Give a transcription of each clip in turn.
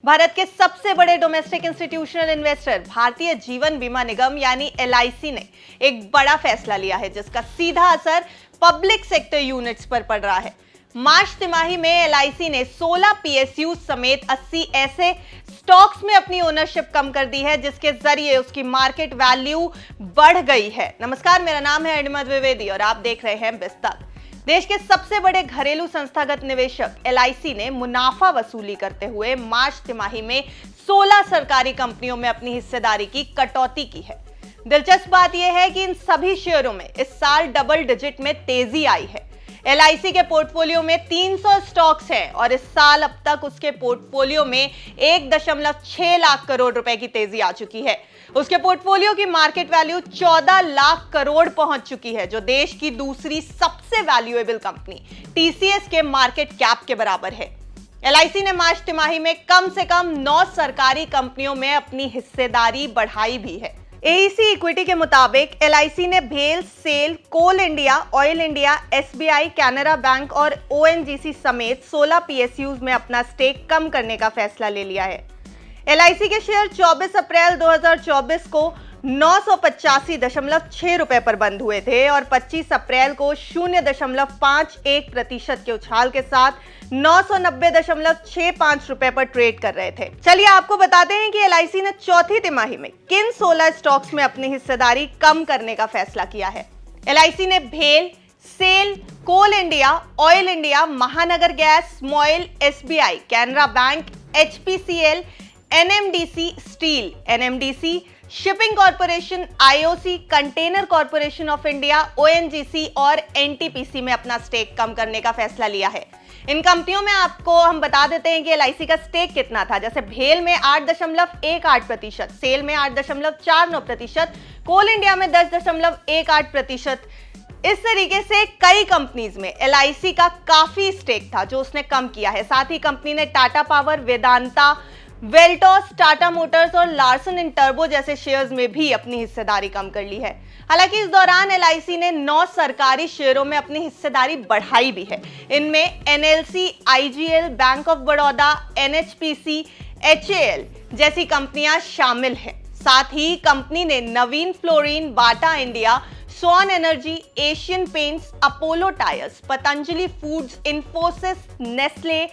भारत के सबसे बड़े domestic institutional investor Bharatiya Jeevan बीमा निगम यानी एलआईसी ने एक बड़ा फैसला लिया है जिसका सीधा असर पब्लिक सेक्टर यूनिट्स पर पड़ रहा है। मार्च तिमाही में एलआईसी ने 16 पीएसयू समेत 80 ऐसे स्टॉक्स में अपनी ओनरशिप कम कर दी है जिसके जरिए उसकी मार्केट वैल्यू बढ़ गई है। नमस्कार, मेरा नाम है अनिमत द्विवेदी और आप देख रहे हैं बिस्तक। देश के सबसे बड़े घरेलू संस्थागत निवेशक एलआईसी ने मुनाफा वसूली करते हुए मार्च तिमाही में 16 सरकारी कंपनियों में अपनी हिस्सेदारी की कटौती की है। दिलचस्प बात यह है कि इन सभी शेयरों में इस साल डबल डिजिट में तेजी आई है। एलआईसी के पोर्टफोलियो में 300 स्टॉक्स हैं और इस साल अब तक उसके पोर्टफोलियो में 1.6 लाख करोड़ रुपए की तेजी आ चुकी है। उसके पोर्टफोलियो की मार्केट वैल्यू 14 लाख करोड़ पहुंच चुकी है, जो देश की दूसरी सबसे वैल्यूएबल कंपनी टीसीएस के मार्केट कैप के बराबर है। एलआईसी ने मार्च तिमाही में कम से कम 9 सरकारी कंपनियों में अपनी हिस्सेदारी बढ़ाई भी है। एईसी इक्विटी के मुताबिक एलआईसी ने भेल, सेल, कोल इंडिया, ऑयल इंडिया, एसबीआई, कैनरा बैंक और ओएनजीसी समेत 16 पीएसयूज में अपना स्टेक कम करने का फैसला ले लिया है। एलआईसी के शेयर 24 अप्रैल 2024 को 985.6 रुपए पर बंद हुए थे और 25 अप्रैल को 0.51% के उछाल के साथ 990.65 रुपए पर ट्रेड कर रहे थे। चलिए आपको बताते हैं कि एलआईसी ने चौथी तिमाही में किन 16 स्टॉक्स में अपनी हिस्सेदारी कम करने का फैसला किया है। एलआईसी ने भेल, सेल, कोल इंडिया, ऑयल इंडिया, महानगर gas, MOIL, SBI, Canara bank, HPCL, NMDC steel, NMDC, shipping corporation, IOC, container corporation of India, ONGC और एनटीपीसी में अपना स्टेक कम करने का फैसला लिया है। इन कंपनियों में आपको हम बता देते हैं कि एलआईसी का स्टेक कितना था। जैसे भेल में 8.18%, सेल में 8.49%, कोल इंडिया में 10.18%। इस तरीके से कई कंपनीज में एलआईसी का काफी स्टेक था जो उसने कम किया है। साथ ही कंपनी ने टाटा पावर, वेदांता, वेल्टॉस, टाटा मोटर्स और लार्सन एंड टर्बो जैसे शेयर्स में भी अपनी हिस्सेदारी कम कर ली है। हालांकि इस दौरान एलआईसी ने 9 सरकारी शेयरों में अपनी हिस्सेदारी बढ़ाई भी है। इनमें NLC, IGL, bank of Baroda, NHPC, HAL जैसी कंपनियां शामिल हैं। साथ ही कंपनी ने Navin fluorine, Bata India, swan energy, Asian paints, Apollo tyres, Patanjali foods, Infosys, Nestle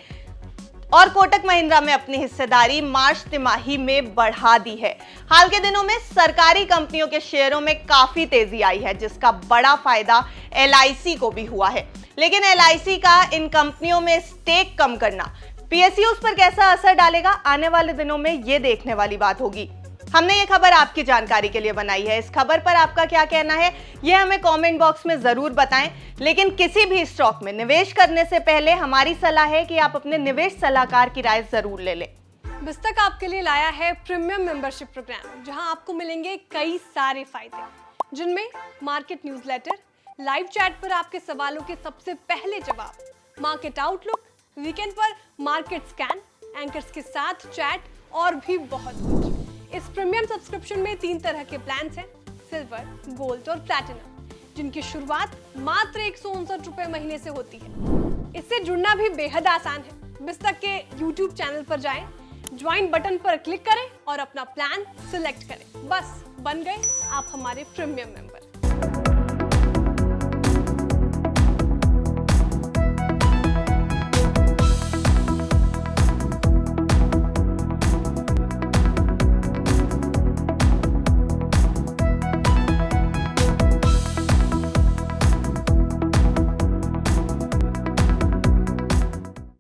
और कोटक महिंद्रा में अपनी हिस्सेदारी मार्च तिमाही में बढ़ा दी है। हाल के दिनों में सरकारी कंपनियों के शेयरों में काफी तेजी आई है जिसका बड़ा फायदा एलआईसी को भी हुआ है। लेकिन एलआईसी का इन कंपनियों में स्टेक कम करना पीएसयूज पर कैसा असर डालेगा, आने वाले दिनों में ये देखने वाली बात होगी। हमने ये खबर आपकी जानकारी के लिए बनाई है। इस खबर पर आपका क्या कहना है ये हमें कमेंट बॉक्स में जरूर बताएं। लेकिन किसी भी स्टॉक में निवेश करने से पहले हमारी सलाह है कि आप अपने निवेश सलाहकार की राय जरूर ले लें। बिस्तक आपके लिए लाया है प्रीमियम मेंबरशिप प्रोग्राम, जहां आपको मिलेंगे कई सारे फायदे, जिनमें मार्केट न्यूज़लेटर, लाइव चैट पर आपके सवालों के सबसे पहले जवाब, मार्केट आउटलुक, वीकेंड पर मार्केट स्कैन, एंकर्स के साथ चैट और भी बहुत कुछ। इस प्रीमियम सब्सक्रिप्शन में 3 तरह के प्लान्स हैं, सिल्वर, गोल्ड और प्लैटिनम, जिनकी शुरुआत मात्र 159 रुपए महीने से होती है। इससे जुड़ना भी बेहद आसान है। बिस्तक के YouTube चैनल पर जाएं, ज्वाइन बटन पर क्लिक करें और अपना प्लान सिलेक्ट करें। बस बन गए आप हमारे प्रीमियम मेंबर।